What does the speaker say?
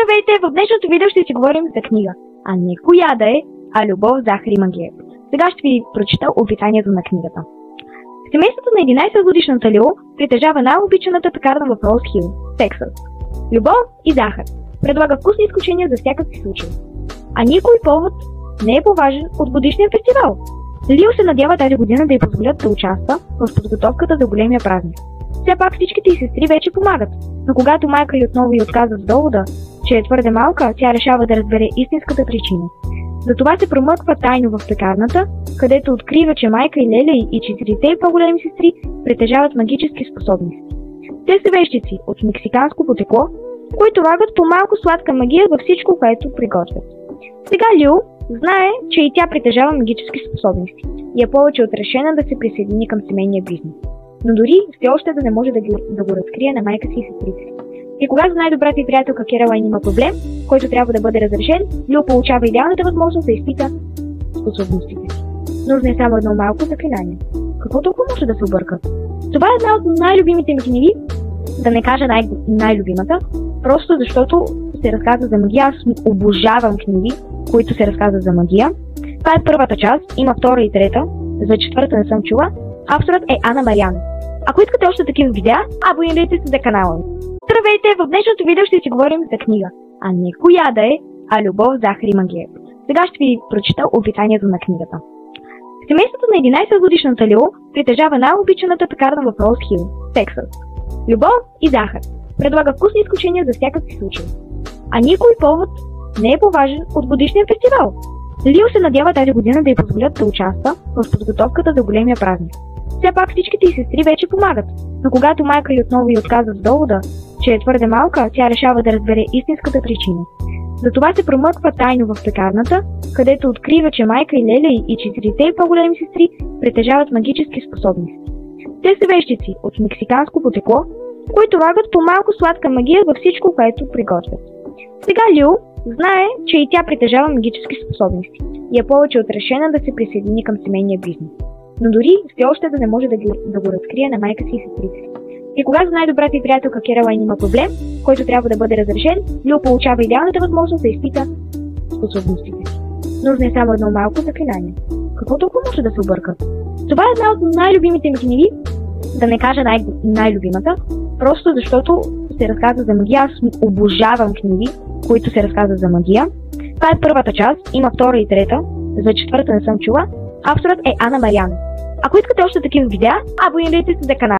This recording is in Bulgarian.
Здравейте! В днешното видео ще си говорим за книга. А не коя да е, а Любов, захар и магия. Сега ще ви прочита описанието на книгата. Семейството на 11-годишната Лио притежава най-обичаната пекарна в Роуз Хил, Тексас. Любов и захар предлага вкусни изключения за всякакви случаи. А никой повод не е по-важен от годишния фестивал. Лио се надява тази година да й позволят да участва в подготовката за големия празник. Все пак всичките й сестри вече помагат, но когато майка й отново й отказва с довода, че е твърде малка, тя решава да разбере истинската причина. Затова се промъква тайно в пекарната, където открива, че майка и Леля и четирите й по-големи сестри притежават магически способности. Те са вещици от мексиканско потекло, които влагат по малко сладка магия във всичко, което приготвят. Сега Лио знае, че и тя притежава магически способности и е повече от решена да се присъедини към семейния бизнес. Но дори все още да не може да го разкрие на майка си и сестрите си. И когато най-добрата й приятелка Керолайн има проблем, който трябва да бъде разрешен, Лио получава идеалната възможност да изпита способностите си. Нужно е само едно малко заклинание. Какво толкова може да се обърка? Това е една от най-любимите ми книги, да не кажа най-любимата, просто защото се разказва за магия. Аз обожавам книги, които се разказват за магия. Това е първата част, има втора и трета, за четвърта не съм чула. Авторът е Ана Мариан. Ако искате още такива видеа, абонирайте се за канала ми. Здравейте! В днешното видео ще си говорим за книга. А не коя да е, а Любов, захар и магия. Сега ще ви прочита описанието на книгата. Семейството на 11-годишната Лио притежава най-обичаната пекарна в Роуз Хил, Тексас. Любов и захар предлага вкусни изключения за всякакви случаи. А никой повод не е по-важен от годишния фестивал. Лио се надява тази година да й позволят да участва в подготовката за големия празник. Все пак всичките й сестри вече помагат, но когато майка й отново й отказва с довода, че е твърде малка, тя решава да разбере истинската причина. Затова се промъква тайно в пекарната, където открива, че майка и Леля и четирите й по-големи сестри притежават магически способности. Те са вещици от мексиканско потекло, които влагат по малко сладка магия във всичко, което приготвят. Сега Лио знае, че и тя притежава магически способности и е повече от решена да се присъедини към семейния бизнес. Но дори все още да не може да го разкрие на майка си и сестрите си. И когато най-добрата й приятелка Керолайн има проблем, който трябва да бъде разрешен, Лио получава идеалната възможност да изпита способностите си. Нужно е само едно малко заклинание. Какво толкова може да се обърка? Това е една от най-любимите ми книги, да не кажа най-любимата, просто защото се разказва за магия. Аз обожавам книги, които се разказват за магия. Това е първата част, има втора и трета, за четвърта не съм чула. Авторът е Ана Мариан. Ако искате още такива видеа, абонирайте се за канала.